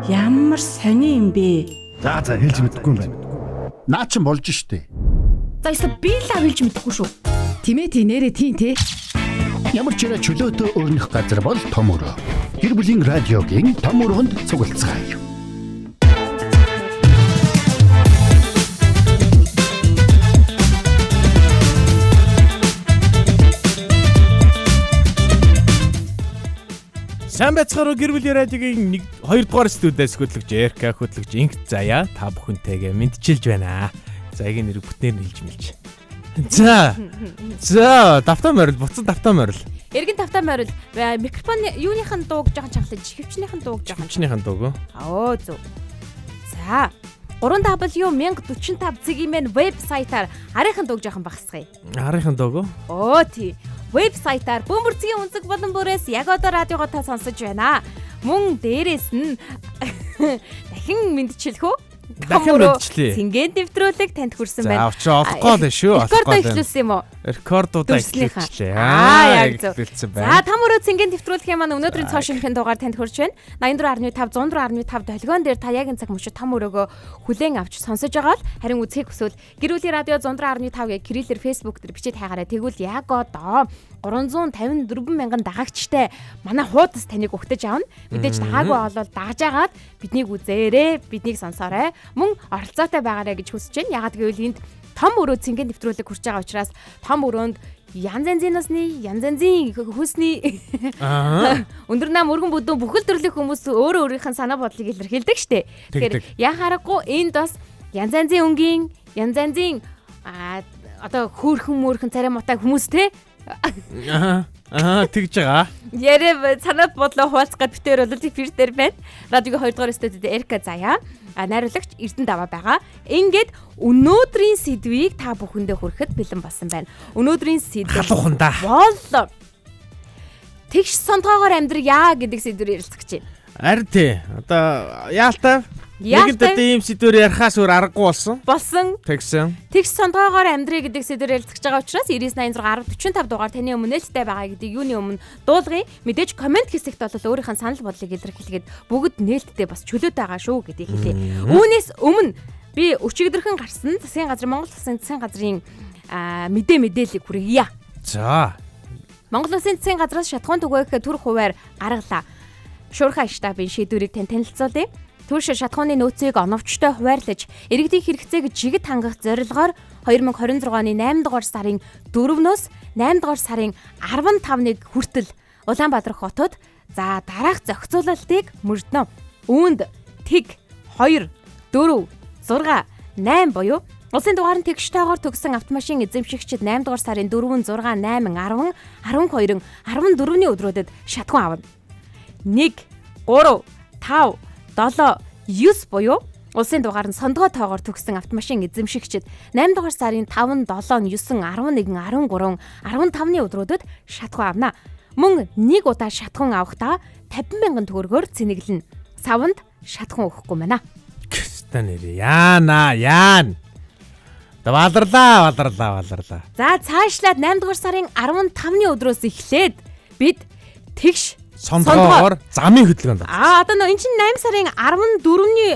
Ямар сони юм бэ? За хэлж мэдэхгүй юм байна. Наа чин болж штэ. За эсвэл би л хэлж мэдэхгүй шүү. Тимээ нэрээ тийм те. Ямар ч ирэ чөлөөтэй өрнөх газар бол том өрөө. Гэр бүлийн радиогийн том өрөөнд цуглацгаая. Сайн байцгаараа гэр бүлийн радиогийн 2 дугаар студиэс хөтлөгч Эрка хөтлөгч Инх заяа та бүхэнтэйгээ мэдчилж байна. Заягийн нэр бүтнээр хэлж мэлж. За давтаа морил буцан давтаа морил. Эргэн тавтаа морил микрофон юуныхан дууг жоохон чангалж хөвчнийхэн дууг жоохон. Хөвчнийхэн дууг. Оо зөв. За 3W1045 цэгийн вебсайтаар арийнхын дууг жоохон багасгая. Арийнхын дууг. Оо тий. Вебсайтаар бөмбөрцгийн үнцэг болон бүрээс яг одоо радиогоо та сонсож байна. Мөн дээрээс нь дахин мэдчилэх үү? Дахин мэдчлээ. Цэнгийн нэвтрүүлэг танд хүрсэн За байна. очоо олохгүй л шүү. Рекордоо ихлүүлсэн юм уу? Рекордуудаа ихлүүлчихлээ. Яг зөв. Ихлүүлсэн За байна. та мөрөө цэнгийн нэвтрүүлгийн маань өнөөдрийн цоо шинхэн дугаар танд хүрч байна. 84.5 104.5 долгион дээр та яг энэ цаг мөчид та мөрөөгөө хүлээн авч сонсож байгаа л харин үзхийг хүсвэл гэр бүлийн радио 104.5-ыг кириллэр фэйсбүүк дээр бичиж хайгаарай. Тэгвэл яг одоо 354 мянган дагагчтай манай хуудас таныг өгтөж аавна. Мэдээж дагаагүй болол дагаж агаад биднийг үзээрэй, биднийг сонсоорой. Мөн оролцоотой байгаарай гэж хүсэж байна. Ягаад гэвэл энд том өрөө цэнгийн нэвтрүүлэг хүрч байгаа учраас том өрөөнд янз янзын насны, янз янзын хүйсний өндөр нам өргөн бүдүүн бүхэл төрлийн хүмүүс өөрөө өөрийнх нь санаа бодлыг илэрхийлдэг штэ. Тэгэхээр яхаарахгүй энд бас янз янзын өнгийн, янз янзын одоо хөөрхөн мөөрхөн царай муутай хүмүүс те тэгж байгаа. Ярэ санаа бодлоо хуваалцах гэж битээр бол эфир дээр байна. Радиогийн 2 дугаар студид Эрка заяа найруулагч Эрдэнэ даваа байгаа. Ингээд өнөөдрийн сэдвийг та бүхэндээ хүрэхэд бэлэн болсон байна. Өнөөдрийн сэдв бол тэгш сонтоогоор амьдрья гэдэг сэдвээр ярилцах гэж байна. Харин тий. Одоо яалтай нэгэнт одоо ийм сэдвээр ярихаас өөр аргагүй болсон. Тэгсэн. Тэгш сонтоогоор амьдрья гэдэг сэдвээр ярилцах байгаа учраас 9986 1045 дугаар таны өмнө нээлттэй байгаа гэдэг юуны өмнө дуулгын мэдээж комент хэсэгт бол өөрийнхөө санал бодлыг илэрхийлгээд бүгд нээлттэй бас чөлөөтэй байгаа шүү гэдгийг хэлье. Үүнээс өмнө би өчигдөрхөн гарсан засгийн газрын Монгол Улсын засгийн газрын мэдээллийг хүргье. За. Монгол Улсын засгийн газраас шатхуун түгээх төр хуваар гаргалаа. Шуурхай штабын шийдвэрийг тань танилцуулъя. Түүш шатхууны нөөцийг оновчтой хуваарлаж, иргэдийн хэрэгцээг жигд хангах зорилгоор 2026 оны 8 дугаар сарын 4-өөс 8 дугаар сарын 15-ны хүртэл Улаанбаатар хотод дараах зохицуулалтыг мөрднө. Үүнд тэг 2, 4, 6, 8 буюу улсын дугаар нь тэгштойгоор төгсөн автомашин эзэмшигчид 8 дугаар сарын 4, 6, 8, 10, 12, 14-ний өдрүүдэд шатхуун авна. 1, 3, 5, 7, 9 буюу улсын дугаар нь сондгоо тоогоор төгсөн автомашин эзэмшигчид 8 дугаар сарын 5, 7, 9, 11, 13, 15-ны өдрүүдэд шатхуун авна. Мөн нэг удаа шатхуун авахдаа 50,000 төгрөгөөр цэнэглэнэ. Савнд шатхуун өгөхгүй байна. Гэстэ нэрээ. Яан. Валарлаа. За цаашлаад 8 дугаар сарын 15-ны өдрөөс эхлээд бид тэгш сондгоогоор замын хөдөлгөөнд. Одоо энэ чинь 8 сарын 14-ний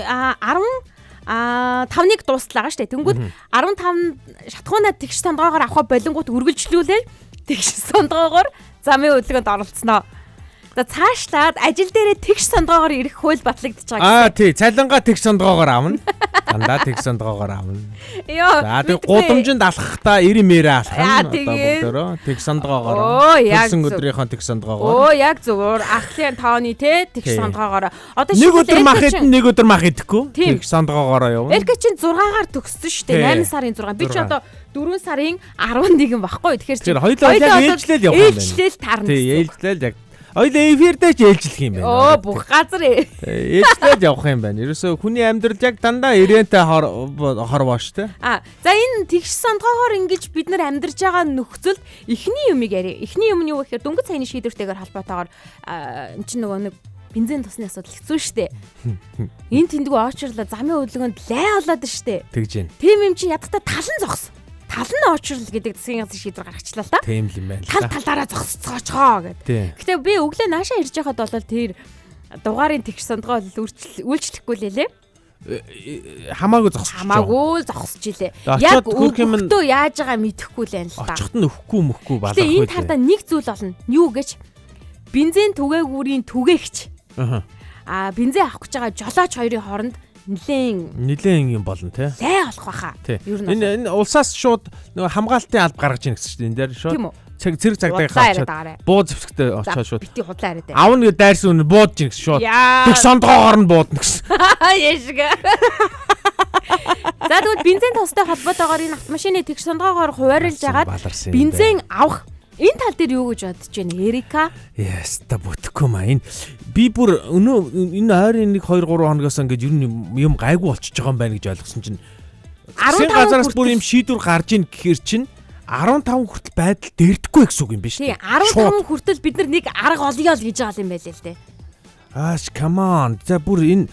15-ныг дуустлаа штэ. Тэнгүүд 15 шатхуунаа тэгш сондгоогоор авах болонгууд үргэлжлүүлээ. Тэгш сондгоогоор замын хөдөлгөөнд оролцсноо. За цаашлаад ажил дээрээ тэгш сондгоогоор ирэх хууль батлагдчихж байгаа гэсэн. Тий, цалингаа тэгш сондгоогоор авна. Дандаа тэгш сондгоогоор авна. За тэг гудамжинд алхахдаа 90 алхах нь одоо бүгдөө тэгш сондгоогоор. Тэгсэн өдрийнхөө тэгш сондгоогоор. Яг зөвөр ахлын тооны те тэгш сондгоогоор. Одоо нэг өдөр мах идэх, нэг өдөр мах идэхгүй. Тэгш сондгоогоор явна. Эрkä чинь 6-аар төгссөн шүү дээ. 8 сарын 6. Би чи одоо 4 сарын 11 байхгүй. Тэгэхээр чи хоёулаа яг ээлжлэл явах юм байна. Ээлжлэл таарна. Тий, ээлжлэл яг. Хоёулаа эфирдээ ч ээлжлэх юм байна. Бүх газар ээлжлээд явах юм байна. Ерөөсөө хүний амьдрал яг дандаа ирээнтэй хорвоо штэ. За энэ тэгш сондгоогоор ингэж бид нар амьдарч байгаа нөхцөлд эхний юмыг яриа. Эхний юм нь юу гэхээр дөнгөж саяны шийдвэртэйгээр холбоотойгоор эн чинь нөгөө нэг бензин тосны асуудал хэцүү штэ. Энэ тэндгүү очрлоо замын хөдөлгөөнд лай болоод штэ. Тэгж байна. Тийм юм чи ядахта талан зогс. Талан очрол гэдэг засгийн газрын шийдвэр гаргачлаа л та. Тийм л юм байна л та. Талаараа зогсцоочгоо гэдэг. Гэтэ би өглөө наашаа ирж байхад бол тэр дугаарын тэгш сондгоо үйлчлэхгүй лээ. Хамаагүй зогсож. Хамаагүй зогсож илээ. Яг өгөхдөө яаж байгаа мэдэхгүй л байна л да. Очихт нь өөхгүй балах үү. Энэ талдаа нэг зүйл болно. Юу гэж бензин түгээгүүрийн түгээгч. Бензин авах гэж байгаа жолооч хоёрын хооронд нилээн юм болно тий. Лай болох байхаа. Ер нь энэ улсаас шууд нөгөө хамгаалтын алба гаргаж ийн гэсэн чинь энэ дээр шууд зэрэг цагдаагийн хавчаад буу зэвсэгтэй очоод шууд бити худлаа яриад. Аавн гэ дайрсан үн бууд чинь гэсэн шууд. Тэг сондгоогоор нь буудна гэсэн. Яшиг. За тэгвэл бензин тостой холбоотойгоор энэ автомашины тэгш сондгоогоор хуваарлж агаад бензин авах энэ тал дээр юу гэж бодож байна Эрика? Яста бүтэхгүй маа энэ би бүр энэ ойрын 1 2 3 хоногоос ингээд ер нь юм гайгүй болчихж байгаа юм байна гэж ойлгосон чинь 15 газараас бүр юм шийдвэр гарч ийн гэхэр чинь 15 хүртэл байдал дэрдэхгүй гэсэн үг юм биш үү? Тийм 15 хүртэл бид нар нэг арга олъё л гэж байгаа юм байлээ л дээ. Come on. За бүр энэ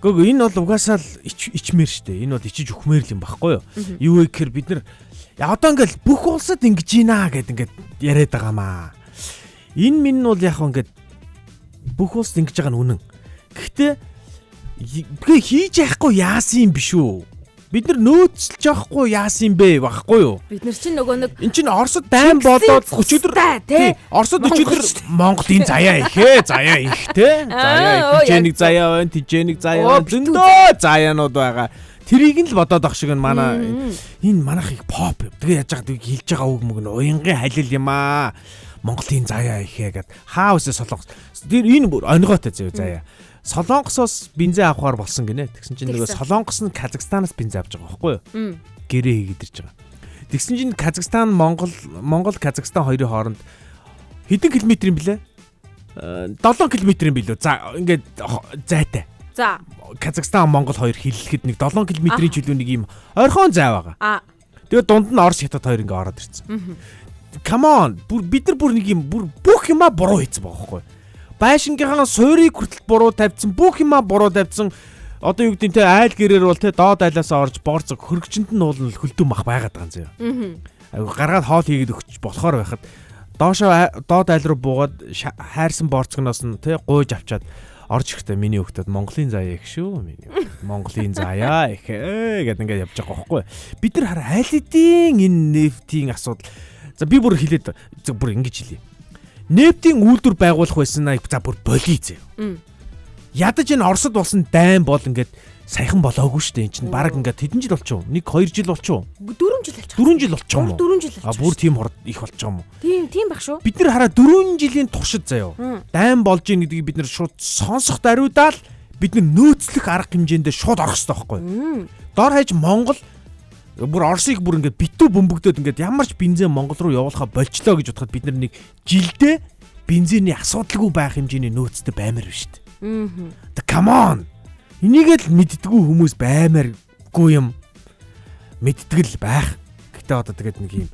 энэ бол угаасаа л ичмээр штэ. Энэ бол ичиж өхмээр л юм баггүй юу? Юу вэ гэхээр бид нар одоо ингээл бүх улсад ингэж ийна гэд ингээд яриад байгаа маа. Энэ минь бол яг ингээд бүх улсад ингэж байгаа нь үнэн. Гэхдээ хийж яахгүй яасан юм биш үү? Бид нар нөөцлж явахгүй яасан бэ баггүй юу? Бид нар чинь нөгөө нэг эн чинь Оросд дайм болоод өчигдөр тий Оросд өчигдөр Монголын заяа ихээ заяа их тий заяа тижэнийг заяа байна тижэнийг заяа байна зөндөө заяанууд байгаа. Тэрийг нь л бодоод ах шиг манай энэ манайх их pop тэгээ яаж байгаа хэлж байгаа үг мөг нь уянгийн халил юм аа. Монголын заяа ихээ гэд хаа үсээ солонгос. Тэр энэ бүр онгойтой заяа. Солонгосоос бензин авахар болсон гинэ. Тэгсэн чинь нөгөө Солонгос нь Казахстанаас бензин авч байгаа байхгүй юу? Гэрээ хийгдэрч байгаа. Тэгсэн чинь Казахстан Монгол Казахстан хоёрын хооронд хэдэн километрийн блэ? 7 километрийн билүү. За ингээд зайтай. За Казахстан Монгол хоёр хиллэхэд нэг 7 километрийн чөлөө нэг юм ойрхон зай байгаа. Тэгээ дунд нь Орос хятад хоёр ингээд ороод ирсэн. Come on. Бид нар бүр нэг юм бүх юмаа буруу хийсэн байгаа байхгүй юу? Байшингийнхаа суурийг хүртэл буруу тавьсан, бүх юмаа буруу тавьсан. Одоо юу гэдэг нь те айл гэрээр бол те доод айлаасаа орж борцог хөргөчөнд нь уулна хөлдөө мах байгаад байгаа юм зөө. Гаргаад хоол хийгээд өгч болохоор байхад доошоо доод айл руу буугаад хайрсан борцогноос нь те гуйж авчаад орж ирэхдээ миний хөлтөд Монголын заяа их шүү. Миний Монголын заяа их гэдэг ингээд явж байгаа байхгүй. Бид нар хараа айл эдийн энэ нефтийн асуудал. За би бүр хэлээд бүр ингэж хэлье. Нефтийн үйлдвэр байгуулах байсан за бүр болиз. Ядаж энэ Оросд болсон дайм бол ингээд саяхан болоогүй шүү дээ. Энд чинь баг ингээд хэдэн жил болчихов? 1-2 жил болчихов? 4 жил болчихов. 4 жил болчихов юм уу? 4 жил болчихов. Бүр тийм их болчихов юм уу? Тийм баг шүү. Бид нар хараа 4 жилийн туршид заяа. Дайм болж ийн гэдгийг бид нар шууд сонсох даруйдаал бид нар нөөцлөх арга хэмжээндээ шууд орох хэрэгтэй байхгүй. Дор хаяж Монгол бүр Оросыг бүр ингээд битүү бөмбөгдөөд ингээд ямар ч бензин Монгол руу явуулахаа болчлоо гэж бодоход бид нар нэг жилдээ бензиний асуудалгүй байх хэмжээний нөөцтэй баймаар биш үү? Come on. Энийг л мэддэггүй хүмүүс баймааргүй юм. Мэддэг л байх. Гэтэ одоо тэгээд нэг юм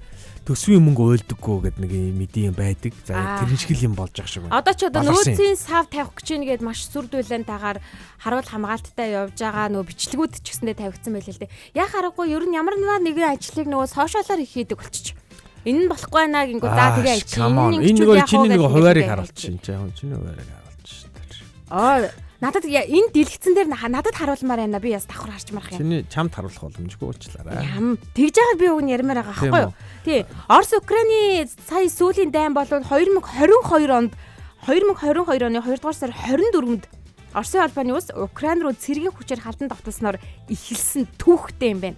төсвийн мөнгө уйлдаггүй гэдэг нэг юм мэдээ юм байдаг. За тэрэн шиг л юм болж ах шиг байна. Одоо ч одоо нөөцийн сав тавих гэж нэгэд маш сүрдүүлэнтэйгээр харуул хамгаалттай явж байгаа нөө бичлэгүүд ч гэсэндээ тавигдсан байл л дээ. Яг харахгүй ер нь ямар нэгэн ажлыг нөгөө сошиалаар их хийдэг болчих. Энэ нь болохгүй байна гингүү за тэгээ ажиж. Энэ нөгөө чиний нөгөө хуваарийг харуулчих. Чиний хуваарийг харуулчих. Надад энэ дэлгэцэн дээр надад харуулмаар байна. Би яс давхар харж марах юм. Чиний чамд харуулах боломжгүй уучлаарай. Тэгж яагаад би уг нь ярмаар байгаа байхгүй юу? Тий. Орос Украины сая сүүлийн дайм бол 2022 онд 2022 оны 2 дугаар сар 24-нд Оросын албаны улс Украин руу цэргийн хүчээр халдан давталснаар эхэлсэн түүхтэй юм байна.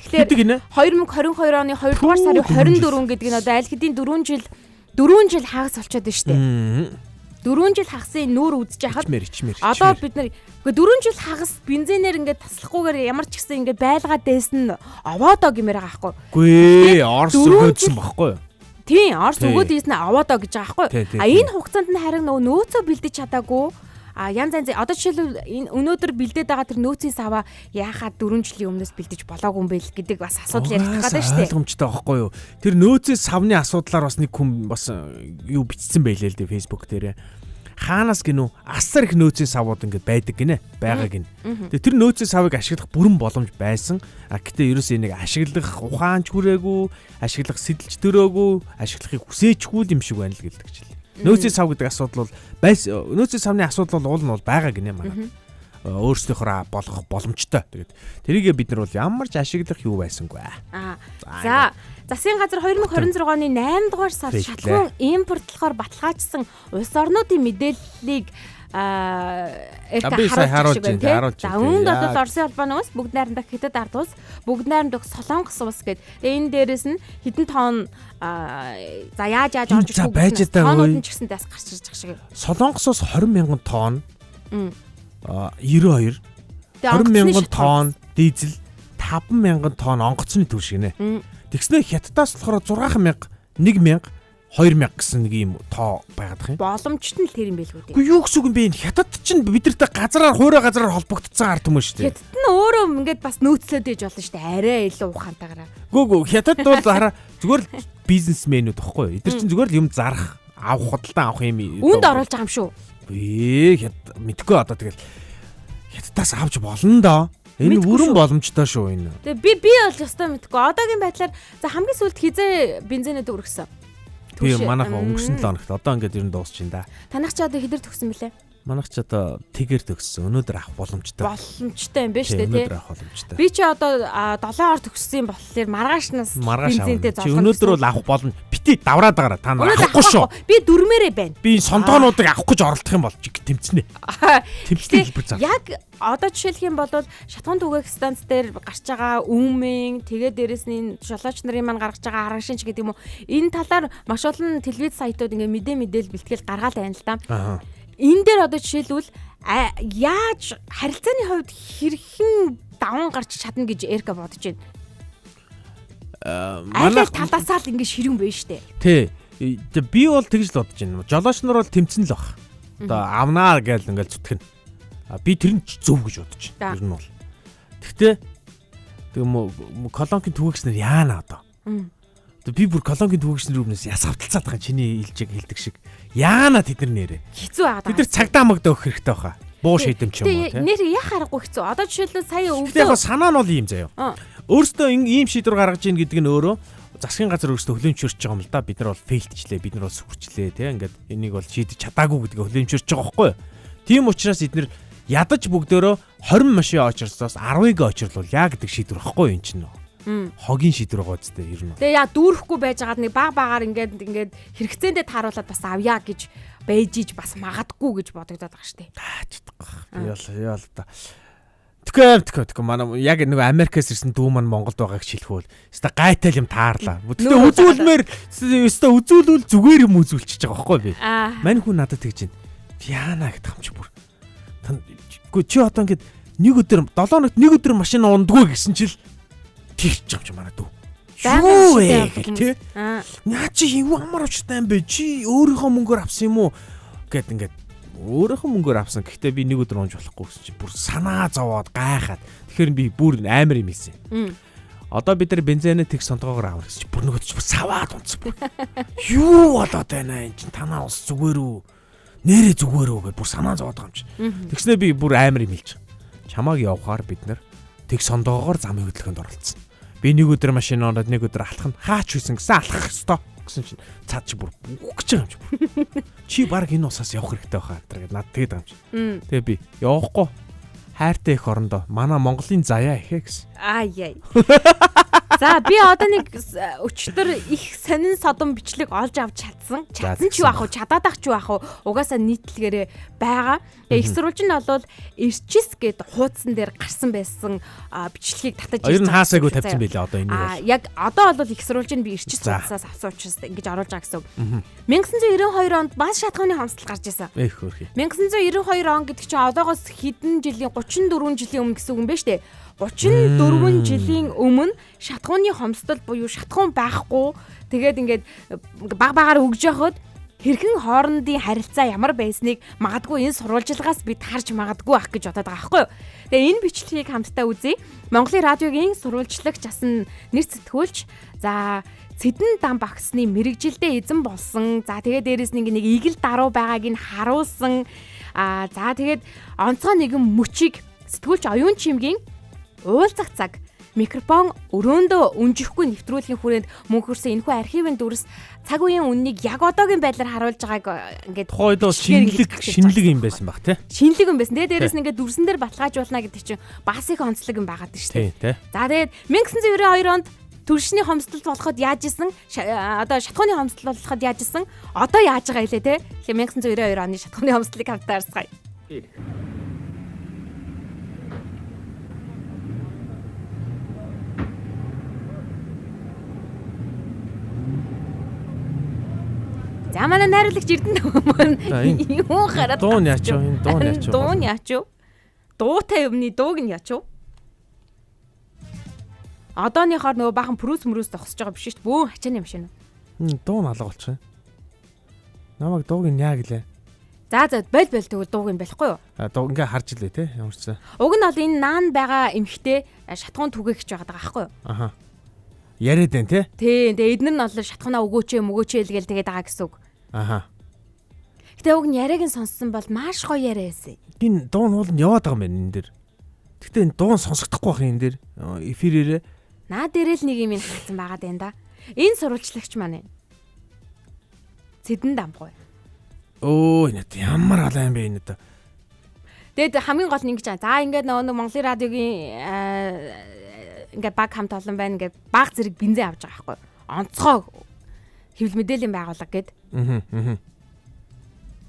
Тэгэхээр 2022 оны 2 дугаар сарын 24 гэдэг нь одоо аль хэдийн 4 жил хагас болчиход байна шүү дээ. 4 жил хагасын нүүр үзэж хахад одоо бид нар 4 жил хагас бензинээр ингээд таслахгүйгээр ямар ч гэсэн ингээд байлгаад дээсэн нь овоодоо гэмээр байгаа байхгүй. Үгүй Орос өгөөдсөн байхгүй юу? Тийм Орос өгөөд ийсэн овоодоо гэж байгаа байхгүй. Энэ хугацаанд нь харин нөөцөө бэлдэж чадаагүй. Янз янз одоо жишээлбэл энэ өнөөдөр бэлдээд байгаа тэр нөөцийн саваа яахад 4 жилийн өмнөөс бэлдэж болоогүй юм бэ гэдэг бас асуудал ярих гэдэг шүү дээ. Ойлгомжтой байхгүй юу? Тэр нөөцийн савны асуудлаар бас нэг хүн бас юу бичсэн байлээ л дээ Facebook дээр. Хаанаас гинүү асар их нөөцийн савууд ингээд байдаг гинэ байгаа гин. Тэгээ тэр нөөцийн савыг ашиглах бүрэн боломж байсан. Гэтэ ерөөс энийг ашиглах ухаанч хүрээгүй, ашиглах сэтэлж төрөөгүй, ашиглахыг хүсээчгүй юм шиг байна л гэлдэг чил. Нөөцийн сав гэдэг асуудал бол нөөцийн савны асуудал бол уул нь бол байгаа гинэ манай. Өөрсдийнхөө болгох боломжтой. Тэгээд тэрийгээ бид нар бол ямар ч ашиглах юу байсангүй. За засгийн газар 2026 оны 8 дугаар сард шатхуун импортлохоор баталгаажсан улс орнуудын мэдээллийг харуулж байна. За үүнд бол Оросын холбооны улс, бүгд найрамдах Хятад ард улс, бүгд найрамдах Солонгос улс гэдэг. Тэгээ энэ дээрээс нь хэдэн тонн за яаж орж ирэх вэ? Тоонууд нь ч гэсэн дэс гарч ирж байгаа шиг. Солонгосоос 20,000 тонн 92 20,000 тонн дизель 5,000 тонн онгоцны төв шиг нэ. Тэгснээр Хятадаас болохоор 6,000 1,000 2,000 гэсэн нэг юм тоо байгаад байна. Боломжт нь л тэр юм байлгүй дээ. Гэхдээ юу гэсэн үг юм бэ? Хятад чинь бидэртэй газараар хуурай газараар холбогдсон ард хүмүүс шүү дээ. Хятад нь өөрөө ингээд бас нөөцлөд ээж болно шүү дээ. Арай илүү ухаантайгаар. Гүү Хятад бол хараа зүгээр л бизнесмэнүүд баггүй юу? Эдгээр чинь зүгээр л юм зарах, авах худалдан авах юм. Үүнд оруулж байгаа юм шүү. Мэдгүй одоо тэгэл Хятадаас авч болно доо. Энэ бүрэн боломжтой шүү энэ. Тэгээ би бол ёстой мэдгүй. Одоогийн байдлаар за хамгийн сүүлд хизээ бензинээ төгрөгсөн. Би манайх өнгөрсөн 7 хоногт одоо ингээд ер нь дуусчихин да. Танах чи одоо хэдэр төгсөн бэлээ? Манайх ч одоо тэгэр төгссөн. Өнөөдөр авах боломжтой. Боломжтой юм байна шүү дээ тий. Өнөөдөр авах боломжтой. Би чи одоо 7-оор төгссөн болохоор маргаашнаас бензинтэй зоолгоо. Өнөөдөр бол авах болно. Бити давраад байгаараа та нар авахгүй шүү. Би дөрмээрээ байна. Би сондоонуудыг авах гэж оролдох юм бол тэмцэнэ. Тэмцэлтэй хэлбэр зав. Яг одоо жишээлх юм бол шатхуун түгээх станц дээр гарч байгаа үүмэн тэгээ дээрэс нь жолооч нарын маань гаргаж байгаа арга шинж гэдэг юм уу. Энэ талаар маш олон телевиз сайтууд ингээ мэдээлэл бэлтгэл гаргаад байна л да. Энэ дээр одоо жишээлбэл яаж харилцааны хувьд хэрхэн даван гарч чадна гэж Эрка бодож байна. Манай талаасаа л ингэ ширүүн байна штэ. Тий. Би бол тэгж л бодож байна. Жолооч нар бол тэмцэн л баг. Одоо авнаа гэж ингээл зүтгэн. Би тэр нь зөв гэж бодож байна. Ер нь бол. Гэхдээ колонкийн түгээгчнэр яана одоо. Би бүр колонкийн түгээгчнэр өмнөөс яс хавталцаад байгаа чиний илжиг хэлдэг шиг. Яана тэд нар нэрээ. Хэцүү байгаа. Тэд нар цагдаа магдаа өгөх хэрэгтэй баха. Буу шийдэм ч юм уу тийм. Нэр яах аргагүй хэцүү. Одоо жишээлбэл сая өвдөө. Яг санаа нь бол ийм заяа. Өөрөөсөө ийм шийдвэр гаргаж ийн гэдэг нь өөрөө засгийн газар өөрөөсөө хүлээмжшөрч байгаа юм л да. Бид нар бол фейлдчлээ, бид нар бол сүрчлээ тийм ингээд энийг бол шийдэж чадаагүй гэдгийг хүлээмжшөрч байгаа байхгүй юу? Тийм учраас эдгээр ядаж бүгдөө 20 машин очирсоос 10-ыг очирлуул яа гэдэг шийдвэр байхгүй юу энэ чинь. Хогийн шийдвэр байгаа үстэй ер нь. Тэгээ яа дүүрэхгүй байжгаад нэг баг-багаар ингээд хэрэгцээндээ тааруулаад бас авъя гэж байж иж бас магадгүй гэж бодогдоод байгаа шүү дээ. Яа л та. Тэгэхээр манай яг нэг Америкээс ирсэн дүү маань Монголд байгааг шилхүүл. Өста гайтай юм таарлаа. Тэгтээ үзүүлмээр өста үзүүлвэл зүгээр юм үзүүлчихэж байгаа байхгүй би. Мань хүн надад тэгж байна. Яана гэдэг юм чи бүр. Үгүй чи одоо ингээд нэг өдөр 7 хоногт нэг өдөр машин ундгүй гэсэн чил тэгж байгаа юм чи манай дүү. Юу вэ тий? Наа чи юу амар учиртай юм бэ? Чи өөрийнхөө мөнгөөр авсан юм уу? Гэт ингээд өөрийнхөө мөнгөөр авсан. Гэхдээ би нэг өдөр унж болохгүй гэсэн чи бүр санаа зовоод гайхаад. Тэгэхээр би бүр амар юм хийсэн. Одоо бид нар бензинээ тэг сондгоогоор авах гэсэн чи бүр нөгөөд чи саваад унцсан. Юу болоод байна энэ чин танаа ус зүгээр үү? Нэрээ зүгээр үү гэж бүр санаа зовоод байгаа юм чи. Тэгснэ би бүр амар юм хэлж. Чамааг явахаар бид нар тэг сондгоогоор замын хөдөлгөөнд оролцсон. Би нэг өдөр машин ороод нэг өдөр алхах нь хаач үйсэн гэсэн алхах ёстой гэсэн чинь цаад чи бүр үгэж байгаа юм чи. Чи баг энэ усаас явах хэрэгтэй байхаа гэдэг над тэгээд байгаа юм чи. Тэгээ би явахгүй хайртай их орондоо манай Монголын заяа ихэ гэсэн. Ай. За би одоо нэг өчтөр их сонин содон бичлэг олж авч чадсан. Чадсан ч юу ах вэ? Чадаад ах ч юу ах вэ? Угаасаа нийтлэгээрээ байгаа. Тэгээ их сурвалж нь бол Эрчис гэдэг хуудсан дээр гарсан байсан бичлэгийг татаж ирж байгаа. Ер нь хаасаагүй тавьсан байлээ одоо энэ бол. Яг одоо бол их сурвалж нь би Эрчис хуудасаас авсан учраас ингэж оруулж байгаа гэсэн үг. 1992 онд бас шатхууны хомсдол гарч ирсэн. 1992 он гэдэг чинь одоогоос хэдэн жилийн 34 жилийн өмнө гэсэн үг юм байна шүү дээ. 34 жилийн өмнө шатхууны хомсдол буюу шатхуун байхгүй тэгээд ингээд баг-багаар өгж явахад хэрхэн хоорондын харилцаа ямар байсныг магадгүй энэ сурвалжилгаас бид харж магадгүй ах гэж бодоод байгаа байхгүй юу. Тэгээ энэ бичлэгийг хамтдаа үзье. Монголын радиогийн сурвалжлагч асан нэр сэтгүүлч за Цэдэн дан багсны мэрэгжилдээ эзэн болсон. За тэгээд дээрэс нэг игэл даруу байгааг нь харуулсан. За тэгээд онцгой нэгэн мөчийг сэтгүүлч оюун чимгийн уулзах цаг микрофон өрөөндөө үнжихгүй нэвтрүүлгийн хүрээнд мөнхөрсөн энэхүү архивын дүрс цаг үеийн үннийг яг одоогийн байдлаар харуулж байгааг ингээд тухайд бол шинэлэг юм байсан баг тий. Шинэлэг юм байсан. Тэгээ дээрэс нь ингээд дүрсэн дээр баталгаажуулна гэдэг чинь бас их онцлог юм байгаад шүү дээ. За тэгээд 1992 онд төршний хомсдолд болоход яаж исэн одоо шатхууны хомсдол болоход яаж исэн одоо яаж байгаа илээ те. Тэгэхээр 1992 оны шатхууны хомсдлыг хамтаарсгая. За манай найруулагч Эрдэнэ юу хараад дуун яач вэ? Дуун яач вэ? Дуутай юмны дууг нь яач вэ? Одооныхоор нөгөө бахан прүс зогсож байгаа биш шүү дээ. Бөө хачааны юм шиг нэ. Дуун алга болчихно. Намайг дууг нь яа гэлээ. За боль тэгвэл дууг нь болохгүй юу? Дуу ингээ харж илээ те. Ямар ч зэ. Уг нь бол энэ наан байгаа эмхтэй шатхуун түгээгч байгаа байхгүй юу? Аха. Яриад байна те. Тийм. Тэгээ эднэр нь бол шатхуунаа өгөөч л гээл тэгээд байгаа гэсэн үг. Аха. Гэтэ уг нь яриаг нь сонссон бол маш гоё яриа байсан. Энэ дуун уул нь яваад байгаа юм байна энэ дэр. Гэтэ энэ дуун сонсогдохгүй байх энэ дэр. Эфирээрээ наа дээрээ л нэг юм хатсан байгаад байна да. Энэ сурвалжлагч маань. Цэдэн дамбгүй. Оо энэ ямар алаа юм бэ энэ дэ. Тэгэд хамгийн гол нь ингэж за ингээд нөгөө Монголын радиогийн ингээд баг хамт олон байна ингээд баг зэрэг бензин авч байгаа байхгүй. Онцгой хэвлэл мэдээллийн байгууллага гээд.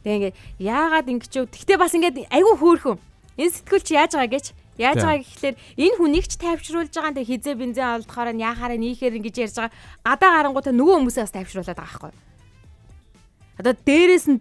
Тэгээ ингээд яагаад ингэж вэ? Тэгтээ бас ингээд айгүй хөөрхөн. Энэ сэтгүүл чи яаж байгаа гэж? Яаж байгаа гэхлээр энэ хүнийг ч тайвшруулж байгаа нь хизээ бензин олдохоор нь яхаараа нийхээр ингэж ярьж байгаа. Гадаа гарангуудаа нөгөө хүмүүсээ бас тайвшруулад байгаа байхгүй. Одоо дээрээс нь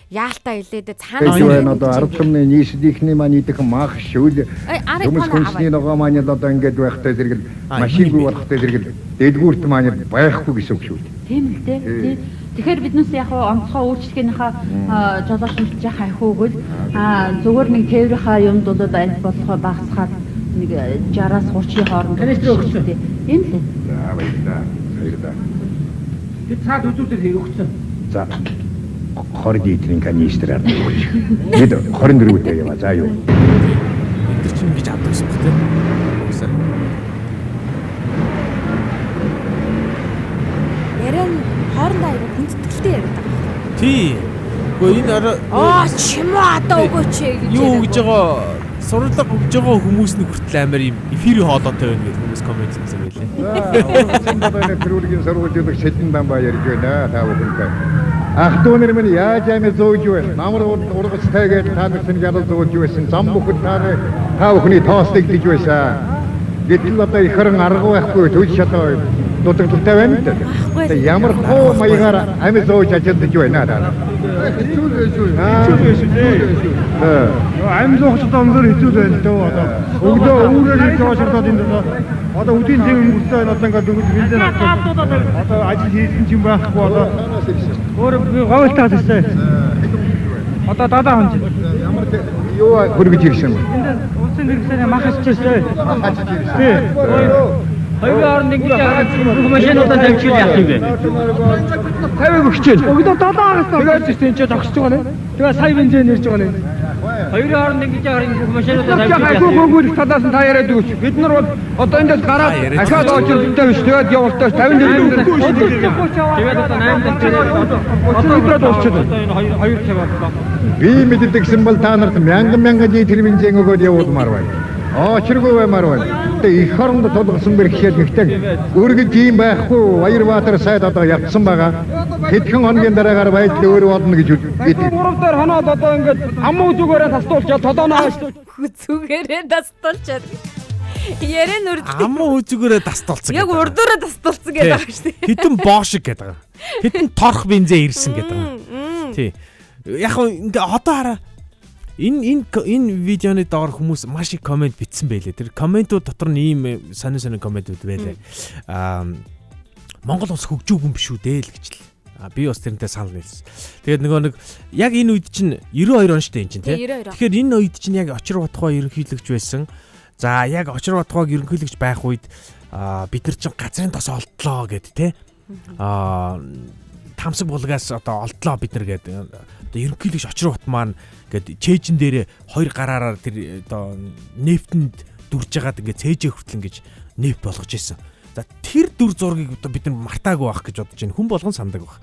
яалтаа илээд цаанаас нь одоо 10 сумны нийслэлийн маань идэх мах шүүл хүмүүс хүнсний ногоо маань л одоо ингэж байхтай зэрэг машингүй болохтой зэрэг дэлгүүрт маань байхгүй гэсэн үг шүү. Тийм л дээ. Тэгэхээр биднээс яг онцгой үйлчлэгийнхаа жолоочмолж яхаа айхуугүй зүгээр нэг тээврийнхаа юмд бол аль болохоо багасгаад нэг 60-аас 30-ийн хооронд өгсөн тийм л дээ. За баярлалаа. Баярлалаа. Бид цаад үзүүлэлт хэрэг өгсөн. За 20 литрийн канистр авдаг гэж. Бид 24-д яваа. За юу. энэ чинь гэж авдаг гэсэн үг тийм. Уусаа. яран хоорондоо аягүй хүндэтгэлтэй яриад байгаа. Тий. Гэхдээ энэ чимээ одоо өгөөч гэж юу гэж байгаа сурлага өгж байгаа хүмүүс нь хүртэл амар юм эфирийн хоолойтой байна гэж хүмүүс коммент хийсэн байлээ. За тэрүүргийн сургуулийн шилэн дамбаа ярьж байна. Та бүхэнд ах дүүнэр минь яаж амиа зөөж байна? Намар ургацтай гэж та нар чинь ярал зөөж байсан. Зам бүхэд та бүхний тоостыг диж байсан. Гэтэл одоо их хэрэн арга байхгүй төж шатаа дутагдaltaй байна л да. Ямар хоо маягаар амиа зөөж ажиллаж байна даа. Хэцүү дээ. Амь зоогч одоо өндөр хэцүү байна л дээ. Одоо өгдөө өөрөөр хийж байгаа шалтгаан энэ одоо үдийн тэм хүмүүстэй одоо ингээд бензин одоо ажил хийсэн юм байхгүй одоо өөр говьтаад ирсэн. Одоо дадаа хонж. Ямар юу хөргөж ирсэн бэ? Улсын хэрэгсээ махаж ирсэн. Тий. Хоёрын хооронд ингэж бүх машинуудаа тавьчих яах юм бэ? 50 хичээл. Өгдөө дадаагаас тэгээд тийм ч зогсож байгаа нэ. Тэгээд сая бензин нэрж байгаа нэ. Хоёрын хооронд ингэж бүх машинуудаа тавьчих яах юм бэ? Гүгүүл талаас нь та яриад өгч. Бид нар бол одоо эндээс гараад ахаад очилттай биш. Тэгээд явалтаа 50 дэх. Тэгээд одоо 8 дэх. Одоо өдрөд болчиход. Одоо энэ 2 цагаар. Би мэддэгсэн бол та нарт мянган литр бензин өгөөд явуулмаар байна. Очиргүй баймаар байна. Тэгээ их хоронд тулгасан бэрхшээл гэхдээ өргөж юм байхгүй. Баярбаатар сайд одоо явцсан байгаа. Хэдхэн хоногийн дараагаар байдал өөр болно гэж бид. Гурав дээр ханаад одоо ингээд аммуу зүгээрээ тастуулчаад толооноо хааштай. Зүгээрээ тастуулчаад. Ярэн үрд. Аммуу зүгээрээ тастуулсан. Яг урдуураа тастуулсан гэдэг байгаа шүү дээ. Хитэн боошиг гэдэг байгаа. Хитэн торх бензин ирсэн гэдэг байгаа. Тий. Яг ингээ одоо хараа энэ видеоны доор хүмүүс маш их комент бичсэн байлээ. Тэр комментууд дотор нь ийм сонин комментууд байлаа. Монгол улс хөгжөөгүй юм биш үү дээ л гэж л. Би бас тэрнтэй санал нийлсэн. Тэгээд нөгөө нэг яг энэ үед чинь 92 он штэ энэ чинь тий. Тэгэхээр энэ үед чинь яг Очир Батхой ерөнхийлөгч байсан. За яг Очир Батхойг ерөнхийлөгч байх үед бид нар чинь газрын тос олдлоо гэд тий. Тамсаг булгаас одоо олдлоо бид нар гэдэг. Одоо ерөнхийлөгч Очир Бат маань гээд чэйжин дээрээ хоёр гараараар тэр одоо нефтэнд дүрж байгаад ингээ цээжээ хүртэл ингэж нэв болгож исэн. За тэр дүр зургийг одоо бид нар мартаагүй байх гэж бодож байна. Хүн болгон сандаг байх.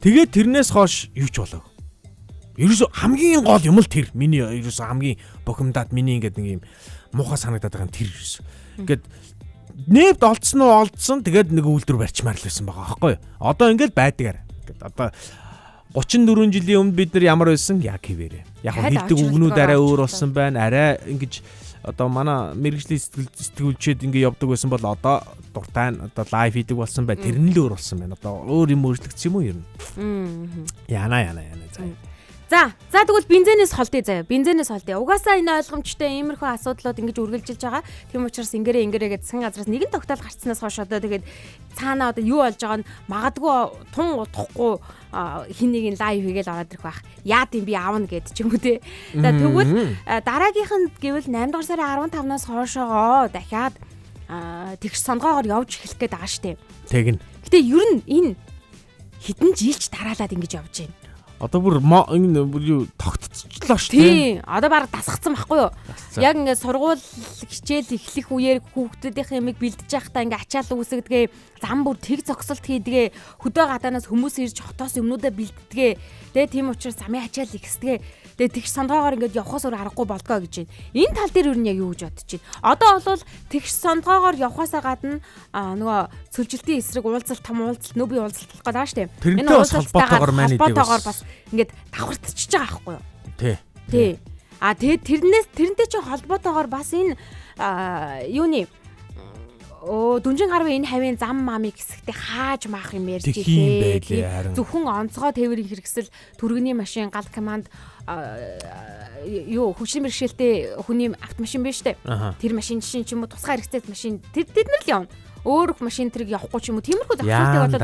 Тэгээд тэрнээс хойш юу ч болоогүй. Ерөөсө хамгийн гол юм л тэр. Миний ерөөсө хамгийн бухимдаад миний ингээд нэг юм муухай санагдаад байгаа нь тэр ерөөсө. Ингээд нэвд олдсон уу олдсон тэгээд нэг үйлдвэр барьчмаар л байсан байгаа аахгүй юу. Одоо ингээд байдгаар. Ингээд одоо 34 жилийн өмнө бид нар ямар байсан яг хэвээрээ. Яг хэлдэг үгнүүд арай өөр болсон байна. Арай ингэж одоо манай мэрэгжлийн сэтгүүлчид ингэ явдаг байсан бол одоо дуртай нь одоо лайв хийдэг болсон бай. Тэр нь л өөр болсон байна. Одоо өөр юм өөрчлөгдсөн юм уу ер нь? Яна. За тэгвэл бензинээс холдъё заяа. Бензинээс холдъё. Угаасаа энэ ойлгомжтой иймэрхүү асуудлууд ингэж үргэлжилж байгаа. Тийм учраас ингэрээ гэж засгийн газраас нэгэн тогтоол гарцснаас хойш одоо тэгээд цаанаа одоо юу болж байгаа нь магадгүй тун удахгүй хин нэг лайв хийгээл ороод ирэх байх. Яа тийм би аавна гэд ч юм уу те. За тэгвэл дараагийнх нь гэвэл 8 дугаар сарын 15-наас хойшоогоо дахиад тэгш сонгоогоор явж эхлэх гээд байгаа штеп. Тэгнь. Гэтэ ер нь энэ хэдэн жилч дараалаад ингэж явж байна. Одоо бүр юу тогтцолоо шүү дээ. Тийм. Одоо баг дасгацсан байхгүй юу? Яг ингээд сургууль хичээл эхлэх үеэр хүүхдүүдийн ямиг бэлдэж байхдаа ингээд ачаал үүсгдэгээ, зам бүр тэг зогсолт хийдгээ, хөдөө гадаанаас хүмүүс ирж хотоос өмнөдөө бэлддэгээ. Тэгээ тийм учраас замын ачаал ихсдэгээ. Тэгээ тэгш сонгоогоор ингээд явахаас өөр аргагүй болдгоо гэж байна. Энэ тал дээр юу яг юу гэж бодож байна? Одоо бол тэгш сонгоогоор явахаасаа гадна нөгөө цөлжилтийн эсрэг уулзалт том уулзалт нөбий уулзалт болох гэдэг ааш тийм. Энэ уулзалтайгаар бас ингээд давхартчихж байгаа байхгүй юу? Тий. Тэгээд тэрнтэй ч холбоотойгоор бас энэ юуны дүнжин гарвын энэ хавийн зам мамыг хэсэгтээ хааж маах юм ярьж илээ. Зөвхөн онцгой тээврийн хэрэгсэл түргэний машин гал команд хүчин бэрхшээлтэй хүний автомашин биш үү? Тэр машин чинь ч юм уу тусгай хэрэгцээтэй машин тэд нар л явна. Өөр их машин тэрэг явахгүй ч юм уу тиймэрхүү зохицуултыг болоод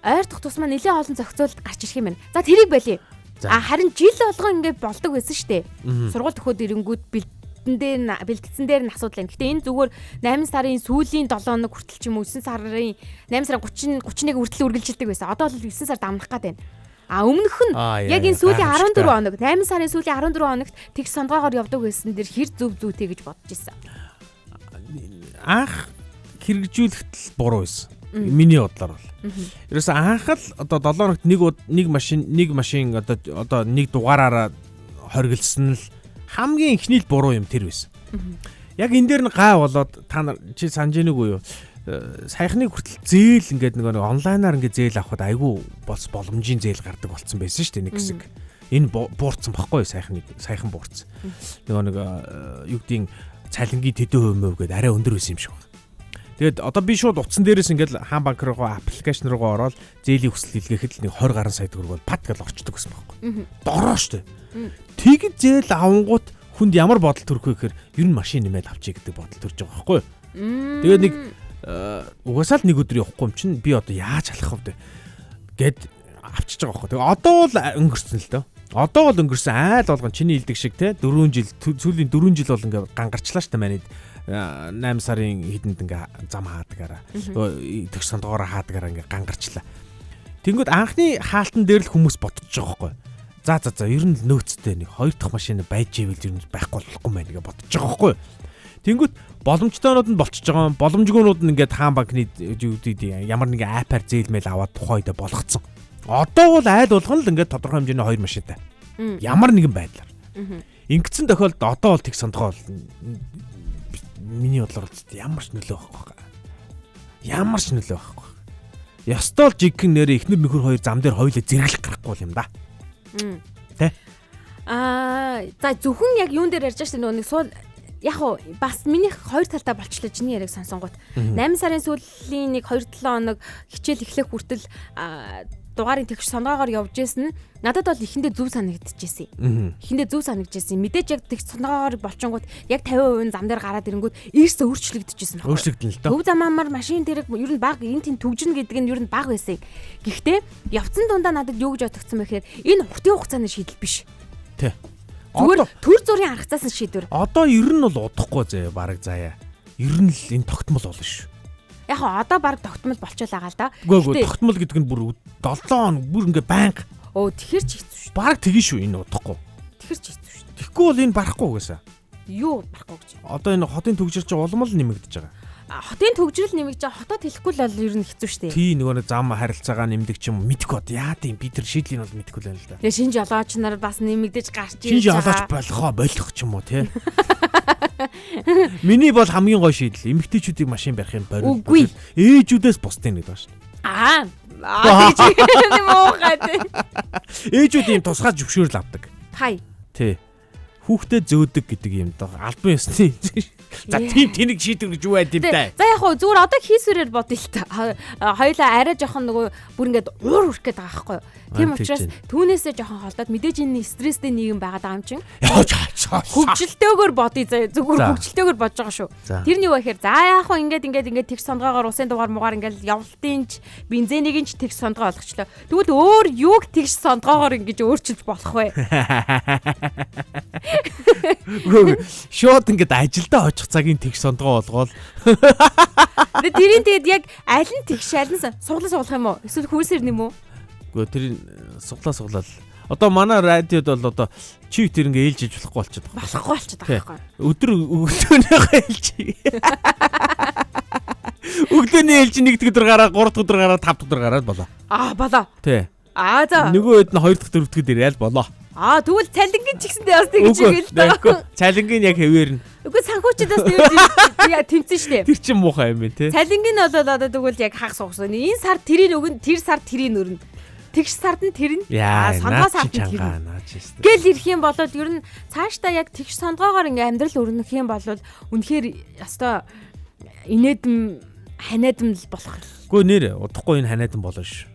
ойр дахь тусмаа нэлээд олон зохицуулт гарч ирэх юм байна. За тэрийг болъё. Харин жил болгон ингээд болдог байсан шүү дээ. Сургууль төхөөд ирэнгүүд бэлтгэсэн дээр нь асуудал байна. Гэтэ энэ зүгээр 8 сарын сүүлийн 7 хоног хүртэл ч юм уу 9 сарын 8 сарын 31 хүртэл үргэлжилдэг байсан. Одоо бол 9 сар дамнах гээд байна. Өмнөх нь яг энэ сүүлийн 14 хоног 8 сарын сүүлийн 14 хоногт тэгш сонгоогоор явдаг байсан дэр хэр зөв зүйтэй гэж бодож ирсэн. Анх хэрэгжүүлэхэд л буруу байсан. Миний бодлоор бол. Ерөөсөө анх л одоо 7 хоногт нэг машин одоо нэг дугаараараа хоригдсан л хамгийн ихний л буруу юм тэр байсан. Яг энэ дээр нь гай болоод та нар чи санаж байгааг уу юу? Саяхныг хүртэл зээл ингээд нэг онлайнаар ингээд зээл авахд айгүй боломжийн зээл гардаг болсон байсан шүү дээ нэг хэсэг. Энэ буурсан баггүй саяхан буурсан. Нэг юу гэдгийг цалингийн төдөө хувь гээд арай өндөр байсан юм шиг байна. Тэгээд одоо би шууд утсан дээрээс ингээд хаан банк руу аппликейшн руу ороод зээлийн хүсэл илгээхэд нэг 20 гаруй сая төгрөг бол пат гэж орчдөг гэсэн байхгүй. Дороо штэ. Тэгэд зээл авангууд хүнд ямар бодол төрөх вэ гэхээр ер нь машин нэмээд авчиг гэдэг бодол төрж байгаа байхгүй. Тэгээд нэг угаасаа л нэг өдөр явахгүй юм чинь би одоо яаж алах вэ гэд авчиж байгаа байхгүй. Тэгээд одоо бол өнгөрсөн л дөө. Одоо бол өнгөрсөн айл болгон чиний хэлдэг шиг те 4 жил сүүлийн 4 жил бол ингээд гангарчлаа штэ манайд 8 сарын хэдэнд ингээ зам хаадагаараа тэгш сондгоороо хаадагаараа ингээ гангарчлаа. Тэнгүүд анхны хаалтан дээр л хүмүүс ботчих жоохгүй. За ер нь нөөцтэй нэг 2 дахь машин байж ивэл ер нь байхгүй болохгүй мэн гэж ботчих жоохгүй. Тэнгүүд боломжтойнууд нь болчихж байгаа. Боломжгүйнүүд нь ингээ хаан банкны ямар нэгэн апаар зээлмэл аваад тухайд болгоцсон. Одоо бол айл болгон л ингээ тодорхой хэмжээний 2 машинтай. Ямар нэгэн байдлаар. Ингэсэн тохиолдолд одоо бол тэг сондгоо миний бодлоор ямар ч нөлөө байхгүй. Ямар ч нөлөө байхгүй. Ёстол жигхэн нэрээ ихнэр нөхөр хоёр зам дээр хоёулаа зэрэглэх гарахгүй юм да. Тэ? За зөвхөн яг юун дээр ярьж байгаа шүү дээ нэг суул яг уу бас миний хоёр талтай болчлоо чиний яриаг сонсонгууд 8 сарын сүүлийн нэг 2-7 хоног хичээл эхлэх хүртэл дугаарын тэгш сонгоогоор явж исэн надад бол ихэндээ зүв санагдчихжээ. Ихэндээ зүв санагдчихжээ. Мэдээж яг тэгш сонгоогоор болчингууд яг 50% зам дээр гараад ирэнгүүт эрсээ өөрчлөгдөжсэн байна. Өөрчлөгдөн л доо. Төв замаар машин тэрэг ер нь баг энэ тийм төгжин гэдэг нь ер нь баг байсан. Гэхдээ явцсан дундаа надад юу гэж бодогдсон бэ гэхээр энэ уртын хугацааны шийдэл биш. Тэ. Зүгээр төр зүрийн аргацаас нь шийдвэр. Одоо ер нь бол удахгүй зэ бараг заяа. Ер нь л энэ тогтмол болно шүү. Яг одоо баг тогтмол болчихвол байгаа л да. Гэхдээ тогтмол гэдэг нь бүр 7 хоног бүр ингээ банк. Оо тэгэхэр ч хэцүү шүү. Бараг тэгэн шүү энэ удахгүй. Тэгэхэр ч хэцүү шүү. Тэгэхгүй бол энэ барахгүй угаасаа. юу барахгүй гэж. Одоо энэ хотын төгжир чи улам л нэмэгдэж байгаа. Хотын төгжрөл нэмэгдэж байгаа. Хотод хэлэхгүй л ер нь хэцүү шүү дээ. Тий нөгөө нэг зам харилцаагаа нэмдэг ч юм мэдгүй бод. Яа тийм бид нар шийдлийг бол мэдгүй л байна л да. Тэгээ шинж жолооч нар бас нэмэгдэж гарч ирж байгаа. Шинж жолооч болох ч юм уу тий. Миний бол хамгийн гоё шийдэл. Эмэгтэйчүүдийг машин барих юм барь. Үгүй. Ээжүүдээс бусдын гэдэг байна шүү дээ. тэгж юм уу гад. Ээжүүд ийм тусгай зөвшөөрөл авдаг. Хай. Тий. Хүүхдэд зөөдөг гэдэг юм даа. Албан ёсны. За тийм тэнийг шийдвэр гэж юу байд юм даа. За яг хөө зүгээр одоо хийсвэрээр бодъё л та. Хоёлаа арай жоохон нөгөө бүр ингээд уур үрэх гээд байгаа байхгүй юу? Тийм учраас түүнээсээ жоохон холдоод мэдээж энэ стресстэй нийгэм байгаад байгаа юм чинь. Хөвгөлтэйгээр бодъё заа. Зүгээр хөвгөлтэйгээр бодож байгаа шүү. Тэр нь юу вэ гэхээр за яг хөө ингээд тэгш сондгоогоор усын дугаар муугаар ингээд явалтын ч бензинийг ч тэгш сондгоо болгочлоо. Тэгвэл өөр юуг тэгш сондгоогоор ингэж өөрчилж болох вэ? Шууд ингээд ажилдаа очих цагийн тэгш сондгоо болгоол. Тэрийн тэгээд яг аль нь тэгш аль нь суглаа суулгах юм уу? Эсвэл хүйсэр нэм үү? Гэхдээ тэр суглаа. Одоо манай радиод бол одоо чи тэр ингээ ээлжиж болохгүй болчиход байгаа. Болохгүй болчиход байгаа байхгүй. Өдөр өглөөнийхөө ээлж. Өглөөний ээлж 1 өдөр гараа, 3 өдөр гараа, 5 өдөр гараад болоо. Болоо. Тий. За. Нөгөө хэд нь 2 дахь 4 дахь ирээл болоо. Тэгвэл цалингийн ч гэсэндээ бас тэгж игээл та. Цалингийн яг хэвээр нь. Үгүй санхүүчдээс тэмцэн штэ. Тэр чинь муухай юм байна те. Цалингийн нь бол одоо тэгвэл яг хагас угсан. Энэ сар тэрийн өгөн, тэр сар тэрийн өрнө. Тэгш сард нь тэр нь сондгоо сард нь тэр нь. Гэл ирэх юм бол ер нь цаашдаа яг тэгш сондгоогоор ингээм амьдрал өрнөх юм бол үнэхээр ёстой инээдэм ханиадам л болох. Үгүй нэр удахгүй энэ ханиадам болно ш.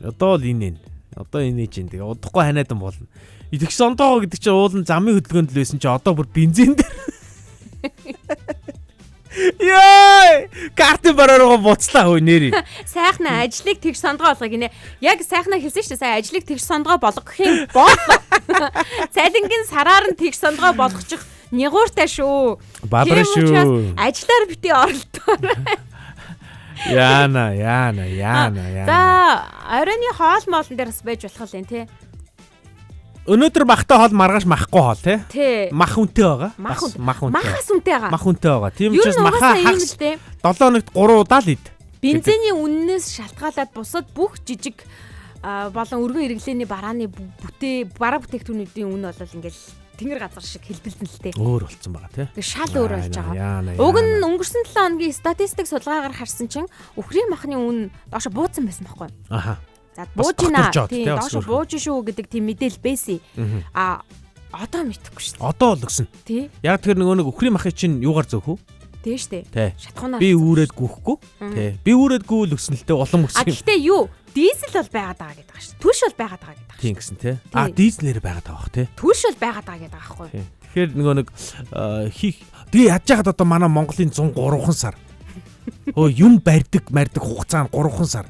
Одоо л энэ. Одоо энэ чинь тэгээ удахгүй ханиадам болно. Тэгш сондгоо гэдэг чинь уулын замын хөдөлгөөнд л байсан чи одоо бүр бензин дээр. Яа! Картын бараараа буцлаа хөө нэрий. Сайхан ажлыг тэгш сондгоо болгох гинэ. Яг сайхнаа хэлсэн шүү дээ. Сайн ажлыг тэгш сондгоо болгох юм бол цалингийн сараар нь тэгш сондгоо болгочих нягууртай шүү. Бадраа шүү. Ажлаар бити оролдоо. Яана. За, оройны хоол моолн дээр бас байж болох юм тий. Өнөөдөр махтай хоол маргааш махгүй хоол тий. Мах үнэтэй байгаа. Махаас үнэтэй байгаа. Мах үнэтэй байгаа. Тийм учраас махаа хагас 7 хоногт 3 удаа л ид. Бензиний үннээс шалтгаалаад бусад бүх жижиг болон өргөн хэрэглээний барааны бараа бүтээгдэхүүнүүдийн үн бол ингээл тэнгэр газар шиг хэлбэлдэн л тээ. Өөр болцсон байгаа тий. Тэг шал өөр болж байгаа. Уг нь өнгөрсөн 7 хоногийн статистик судалгаагаар харсан чинь үхрийн махны үн доош буутсан байсан байхгүй юу? Аха. За буужина. Тийм доош бууж шүү гэдэг тийм мэдээлэл байсан. Одоо мэдэхгүй шүү дээ. Одоо л өгсөн. Тий. Яг тэр нөгөө үхрийн махыг чинь юугаар зөөх үү? Тий штэ. Шатхуунаар. Би үүрээд гүхгүй. Тий. Би үүрээд гүйл өсөн л тээ улам өсөн. Гэхдээ юу? Дизель бол байгаад байгаа гэдэг шүү. Түлш бол байгаад байгаа гэдэг. Тийм гэсэн тий. Дизелээр байгаад байгаа бах тий. Түлш бол байгаад байгаа гэдэг аахгүй. Тэгэхээр нөгөө нэг хийх тэгээ яаж яагаад одоо манай Монголын 103хан сар. Юм барьдаг хугацаа нь 3хан сар.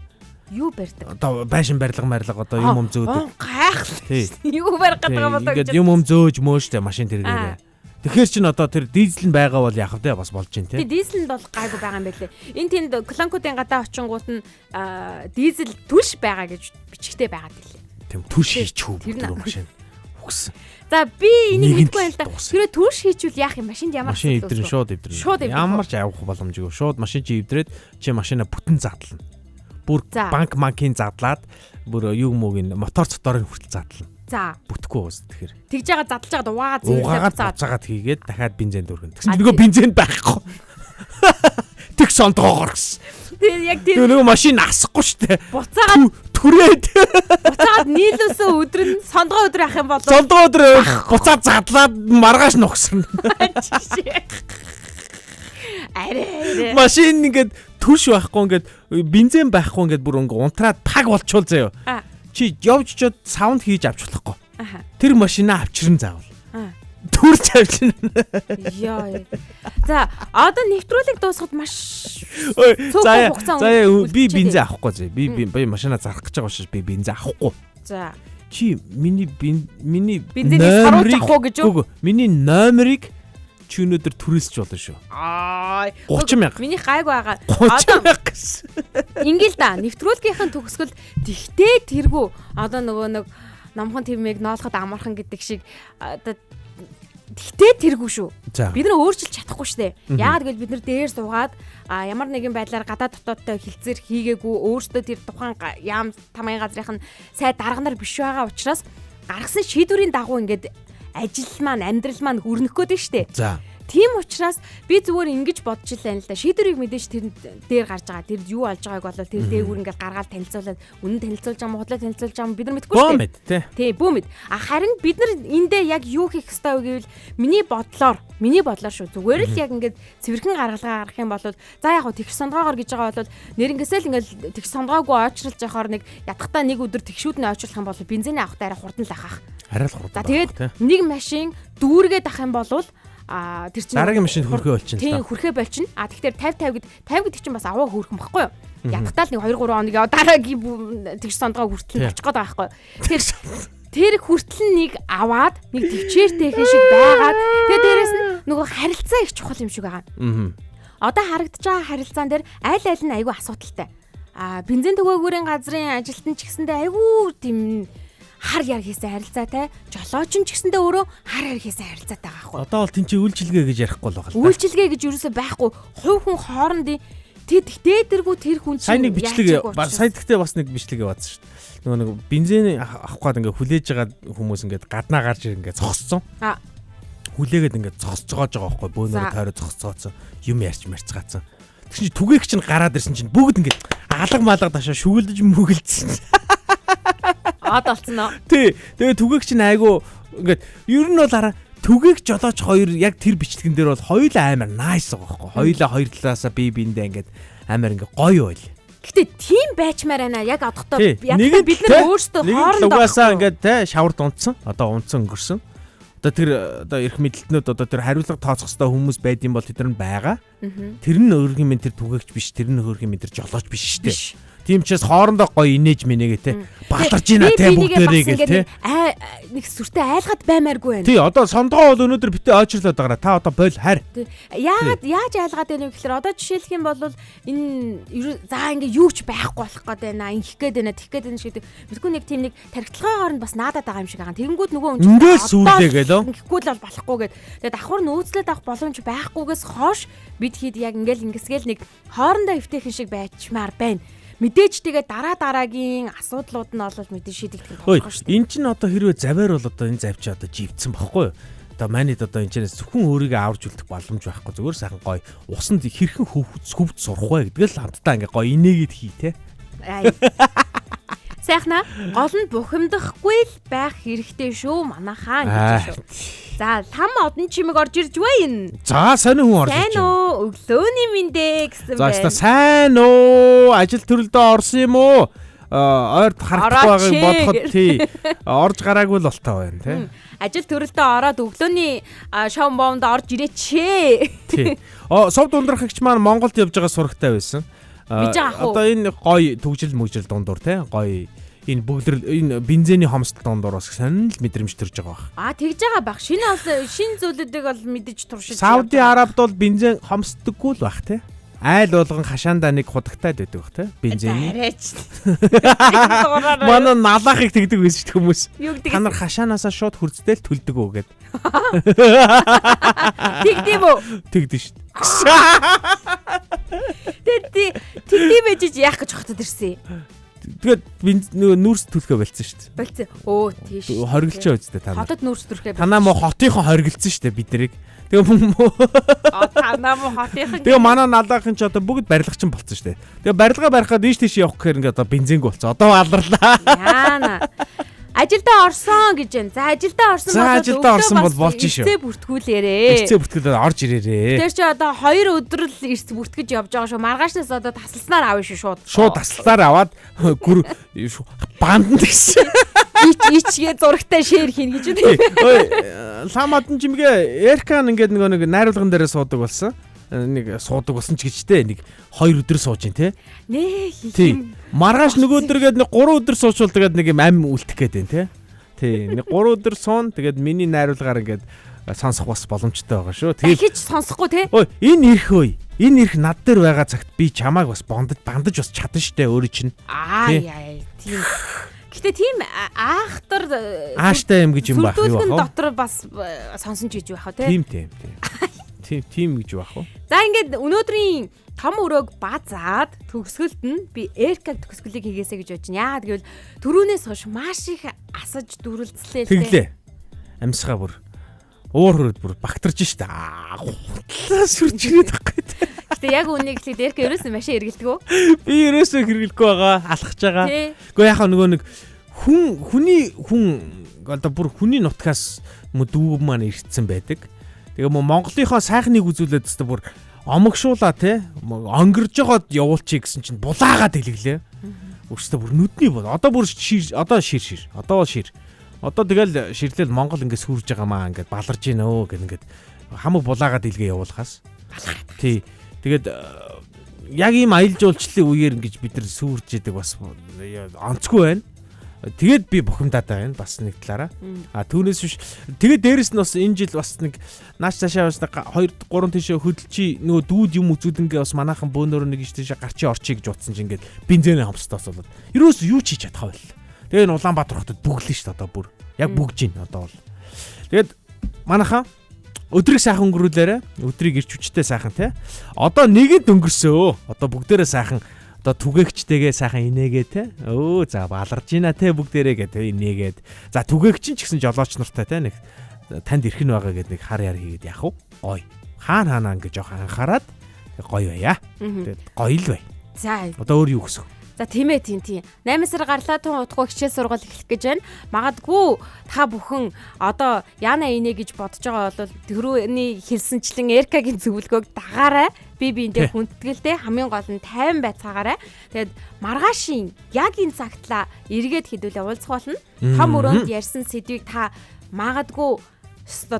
Юу барьдаг? Одоо байшин барилга одоо юм зөөдөг. Гайхалтай. Юу барих гэдэг юм болоо гэж. Ингээд юм зөөж мөөштэй машин тэргээрээ. Тэгэхээр чин одоо тэр дизель нь байгаа бол яах вэ бас болж байна те. Дизель нь бол гайгүй байгаа юм байлээ. Энэ тэнд кланкуудын гадаа очингууд нь дизель түлш байгаа гэж бичгтэй байгаад ирлээ. Тийм түлш хийчихв тэр машин. Үгсэн. За би энийг мэдгүй байл та. Тэр түлш хийчихвэл яах юм? Машинд ямар машин эвдрэн шууд эвдрэн. Ямар ч авах боломжгүй. Шууд машин чи эвдрээд чи машина бүтэн задлана. Бүр банкын задлаад бүр юу мөгийн мотор цоторыг хүртэл задлана. За бүтэхгүй уус тэгэхээр. Тэгж байгаа задлаж байгаа ваа зөөрлөө буцаагаад хийгээд дахиад бензин дөргөн. Тэгсэн нөгөө бензин байхгүй. Тэг сондгоогоор гэсэн. Тэр яг тэр нөгөө машин асахгүй штэ. Буцаагаад түрээд. Буцаагаад нийлүүлсэн өдөр нь сондгоо өдөр ах юм болов. Сондгоо өдөр буцаад задлаад маргааш нухсарна. Арай. Машин ингээд түш байхгүй ингээд бензин байхгүй ингээд бүр ингээ унтраад паг болчвол заяа. Чи явж чод саунд хийж авч болохгүй. Тэр машинаа авчирн заавал. Төрч авчирна. Яа. За, одоо нэвтрүүлэг дуусахад маш заяа би бензин авахгүй зэ. Би машинаа зарах гэж байгаа учраас би бензин авахгүй. За. Чи миний бензинийг саруулж авах уу гэж үү? Миний номерыг чи өнөөдөр түрээсч болно шүү. 30,000. Миний гайг байгаа. 30,000 гэсэн. Ингээл да. Нэвтрүүлгийнхэн төгсгөл тэгтээ тэргүү одоо нөгөө нэг номхон тэмээг ноолоход амархан гэдэг шиг одоо Тэгтээ тэргүй шүү. За. Бид нар өөрчилж чадахгүй штэ. Яагаад гэвэл бид нар дээр суугаад ямар нэгэн байдлаар гадаад дотоодтой хилцээр хийгээгүй өөрсдөө тэр тухайн яам тамгын газрын сай дарганаар биш байгаа учраас гаргасан шийдвэрийн дагуу ингээд ажил маань амьдрал маань хүрнэх гээд штэ. За. Тийм учраас би зүгээр ингэж бодож л байна л да. Шийдвэрийг мэдээж тэр дээр гарч байгаа. Тэр юу олж байгааг бол тэр дээгүүр ингээд гаргаад танилцуулаад үнэн танилцуулж байгаа, худлаа танилцуулж байгаа бид нар мэдгүй шүү дээ. Бөөмэд тий. Тий, бөөмэд. Харин бид нар эндээ яг юу хийх ёстой вэ гэвэл миний бодлоор шүү. Зүгээр л яг ингээд цэвэрхэн гаргалгаа гаргах юм бол за яг хөө тэгш сонгоогоор гэж байгаа бол нэрнгээсээ л ингээд тэгш сонгоогүй ойчралж яхаар нэг ятгахтаа нэг өдөр тэгшүүд нь ойчруулах юм бол бензиний авахтаа арай хурдан л ахах. Арай л хурдан. За тэгээд нэг машин дүүргээд ах юм бол тэр чинь дараагийн машинд хүрхээ болчихно. Тийм хүрхээ болчихно. Тэгэхээр 50 гэдэг чинь бас аваа хүрхэн баггүй юу? Ядтал нэг 2 3 хоног яа дараагийн тэгш сондгоо хүртэл очих гээд байгаа байхгүй. Тэр хүртэл нэг аваад нэг төвчээртэйхэн шиг байгаад тэгээд дээрэс нь нөгөө харилцаа их чухал юм шиг байгаа. Одоо харагдаж байгаа харилцаан дээр аль аль нь айгүй асуудалтай. Бензин төгөөгүүрийн газрын ажилтан ч гэсэндээ айгүй тийм хар яр хийсэн харилцаатай, жолооч нь ч гэсэндээ өөрөө хар яр хийсэн харилцаатай байгаа байхгүй. Одоо бол тэнцээ үйлчилгээ гэж ярихгүй л байгаа л. Үйлчилгээ гэж юусоо байхгүй. Хувь хүн хоорондын дээдэргүй тэр хүн чинь сая нэг бичлэг сая тэгтээ бас нэг бичлэг яваадсан шүү дээ. Нөгөө нэг бензин авах гээд ингээ хүлээж байгаа хүмүүс ингээ гаднаа гарч ингээ зогсцсон. Хүлээгээд ингээ зогсож байгаа байхгүй бөөнөрө тойроо зогсцооцсон. Юм марцгаацсан. Тэгсэн чинь түгээх чинь гараад ирсэн чинь бүгд ингээ алга малга дашаа шүгэлдэж мүгэлдсэн. Ад болсон нөө. Тий. Тэгээ түгээх чинь айгу ингээд ер нь бол араа түгээх жолооч хоёр яг тэр бичлэгэн дээр бол хоёулаа амар найс байгаа байхгүй. Хоёулаа хоёр талаасаа бие биендээ ингээд амар ингээ гоё байл. Гэтэ тийм байчмаар байна. Яг одохдоо бид нар өөрсдөө хоорондоо угаасаа ингээд те шавард унтсан. Одоо унтсан өнгөрсөн. Одоо тэр одоо эрх мэдлэлтнүүд одоо тэр хариуцлага тооцох хэвээр хүмүүс байдсан бол тэд нар байгаа. Тэр нь өөрхийн минь тэр түгээгч биш, тэр нь өөрхийн минь тэр жолооч биш шүү дээ. Тийм ч бас хоорондоо гоё инээж мэнэгээ те балтарж ийна те бүгдээрээ гэл те нэг сүртэй айлгаад баймааргүй байна. Тий одоо сондгоо бол өнөөдөр битээ ойчрлоод байгаа. Та одоо бойл харь. Яагаад яаж айлгаад байна вэ гэхээр одоо жишээлх юм бол энэ за ингээ юу ч байхгүй болох гээд байна. Инхэх гээд байна, тэх гээд байна шиг мэдгүй нэг тийм нэг тархитлагын хооронд бас наадаад байгаа юм шиг байгаа. Тэгэнгүүт нөгөө ингээл сүулээ гэлөө. Инхэхгүй л болохгүй гээд тэгээд давхар нөөцлөд авах боломж байхгүйгээс хойш бид хэд яг ингээл ингэсгээл нэг хоорондоо эвтэйхэн шиг байчмаар байна. Мэдээж тэгээ дараагийн асуудлууд нь бол мэдээж шийдэгдэх болохгүй шүү дээ. Энд чинь одоо хэрвээ заваар бол одоо энэ завч одоо живцсэн багхгүй юу? Одоо манайд одоо энэ ч зөвхөн өөрийгөө аварж үлдэх боломж байхгүй. Зүгээр сайхан гоё усанд хэрхэн хөвд сурах вэ гэдгээ л хамтдаа ингээ гоё инээгээд хий те. Сайхна гол нь бухимдахгүй л байх хэрэгтэй шүү манайхаа гэж шүү. За лам одон чимэг орж ирж байна. За сайн хүн орж ирж байна. Сайн уу? Өглөөний мэндэ гэсэн байна. За сайн уу? Ажил төрөлдөө орсон юм уу? Ойрд харагдах байгааг бодоход тий. Орж гараагүй л болтой байна тий. Ажил төрөлдөө ороод өглөөний шоу бомд орж ирээчээ. Тий. Сувд ундрахагч маань Монголд явж байгаа сурагтай байсан. Одоо энэ гоё төгжил мөжил дундуур тий. Гоё энэ бүгд энэ бензиний хомсдол дундуур бас сонин л мэдрэмж төрж байгаа баг. Тэгж байгаа баг. Шинэ зүйлүүдийг бол мэдэж туршиж. Сауди Арабид бол бензин хомсдоггүй л баг тий. Айл болгон хашаандаа нэг худагтаад байдаг тий. Бензиний. Манай налаахыг тэгдэг байсан шүү хүмүүс. Та нар хашаанаасаа шууд хурцдэл төлдөг үү гэд. Тэгдэв үү? Тэгдэж шүү. Тэгдэв байж яах гэж хотод ирсэн. Тэгээд нүүрс төлөхөө болцсон шүү дээ. Болцсон. Өө тийш. Хоригдчихоо үстэй та. Хотод нүүрс төрхөө. Танаа мó хотынхон хоригдсон шүү дээ бид нарыг. Танаа мó хотынхон. Тэгээ манай налаахын ч одоо бүгд барилгачин болцсон шүү дээ. Тэгээ барилга барихад ийш тийш явах гэхээр ингээд одоо бензинг болцсон. Одоо алрлаа. Яана. Ажилдаа орсон гэж байна. За ажилдаа орсон бол болж шүү. Эцээ бүртгүүлээрээ. Эцээ бүртгүүлээд орж ирээрээ. Тэр чи одоо 2 өдөр л эрс бүртгэж явж байгаа шүү. Маргаашнаас одоо тасласнаар авна шүү шууд. Шууд таслаар аваад гүр бандд гэсэн. Ичгээ зурагтай шеэр хийн гэж үү. Ламадн чимгээ Эркан ингээд нэг найруулган дээрээ суудаг болсон. Нэг суудаг болсон ч гэжтэй нэг 2 өдөр сууж ин тэ. Нээ. Маргааш нөгөө өдргээд нэг 3 өдөр суучвал тэгээд нэг юм ам үлдэх гээд байна тэ. Тий. Нэг 3 өдөр суун тэгээд миний найруулгаар ингээд сонсох бас боломжтой байгаа шүү. Тэгээд хич сонсохгүй тэ. Ой, энэ ирэх ой. Энэ ирэх над дээр байгаа цагт би чамааг бас бандаж бас чадна штэ өөрөө чинь. Тийм. Гэтэ тийм аахтар Ааштай юм гэж юм байх юу сүрдүүлгэн бах вэ? дотор бас сонсон ч гэж байх уу те. Тийм гэж байх уу? За ингээд өнөөдрийн том өрөөг базаад төгсгөлд нь би Эркаг төгсгөлийг хийгээсэй гэж бодож байна. Яагаад гэвэл түрүүнээс хойш маш их асаж дүрлцлээ. Тэглээ. Амьсгаа бүр уур хөрөд бүр багтарч штэ. Хутлаа сүрж ирээд байхгүй. Гэтэ яг үнийг хэлээд Эрка ерөөсөө машин эргэлдэг үү? Би ерөөсөө хэрэглэхгүй байгаа, алхаж байгаа. Гэхдээ яхаа нөгөө нэг хүн одоо бүр хүний нутгаас дүүг маань ирсэн байдаг. Тэгээ Монголынхоо сайхныг үзүүлээд өстө бүр омогшуулаа те онгирж жогоод явуулчих гэсэн чинь булаагаад хэлгэлээ. Өөртөө бүр нүдний бол одоо бүр шир. Одоо тэгэл ширлэл Монгол ингээд сүрж байгаа маа ингээд баларж гинэ өө гэх ингээд хамаг булаагаад илгээ явуулахаас. Тий. Тэгээд яг ийм аялал жуулчлалын үеэр ингэж бид нар сүрж идэг бас онцгүй байна. Тэгээд би бухимдаад байгаа юм бас нэг талаараа. Түүнээс биш. Тэгээд дээрэс нь бас энэ жил бас нэг нааш цаашаа бас 2 3 тийшээ хөдөлчи нөгөө дүүд юм үзүүлэнгээ бас манайхан бөөнөр нэг тийшээ гарчи орчий гэж утсан чинь ингээд бензиний хомстоос болоод ерөөс юу ч хийж чадхаа байл. Тэгээ н Улаанбаатар хотод бүглэн шүү дээ одоо бүр. Яг бүгж гин одоо бол. Тэгээд манайхан өдрийг сайхан өнгөрүүлээрэ. Өдрийг ирч хүчтэй сайхан те. Одоо нэгэнд өнгөрсөө. Одоо бүгдээрээ сайхан одоо түгээгчтэйгээ сайхан инээгээ те. Өө за баларж гинэ те бүгдээрээ гэ те инээгээд. За түгээгч ч гэсэн жолооч нартай те нэг танд ирэх нь байгаа гэд нэг хар яар хийгээд яах вэ? Ой. Хаана ингэ жоох анхаарад гоё байя. Тэгээд гоё л бай. За одоо өөр юу хүсэх? За тийм. 8 сар гарлаа тун утгагүй хичээл сургууль эхлэх гэж байна. Магадгүй та бүхэн одоо яана инэ гэж бодож байгаа бол түрүүний хэлсэнчлэн Эркагийн зөвлөгөөг дагаарай. Би биэндээ хүндэтгэлтэй хамгийн гол нь тайван байцаагаарай. Тэгээд маргаашийн яг энэ цагтлаа эргээд хэдүүлээ уулзах болно. Том өрөөнд ярьсан сэдвийг та магадгүй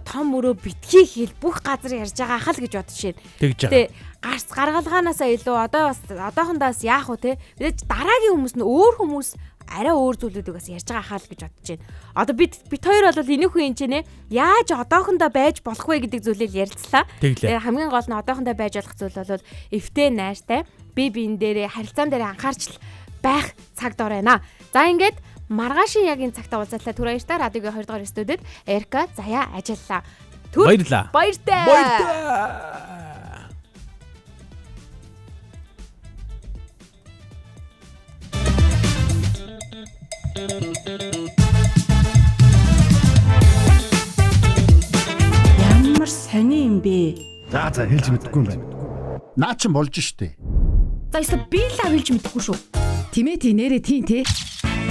том өрөө битгий хэл бүх газар ярьж байгаа хал гэж бодож байна. Тэгж байгаа. Гарц гаргалгаанаасаа илүү одоохондоос яах вэ те? Бид дараагийн хүмүүс нь өөр хүмүүс арай өөр зүйлүүдийг бас ярьж байгаа хаа л гэж бодож байна. Одоо бид хоёр бол энийхүү юм чинь яаж одоохондоо байж болох вэ гэдэг зүйлийг ярилцлаа. Тэгээ хамгийн гол нь одоохондоо байж болох зүйл бол эвтэй найртай биен дээрээ харилцаан дээрээ анхаарч байх цаг дор байна. За ингээд маргаашийн яг энэ цагтаа уулзлаа. Түр баяртай радиогийн 2 дугаар студид Эрка заяа ажиллаа. Баярлаа. Баяртай. Ямар сони юм бэ? За хэлж мэдэхгүй юм байна. Наа чин болж штэ. За эсвэл би л авилж мэдэхгүй шүү. Тимээ нэрэ тийм те.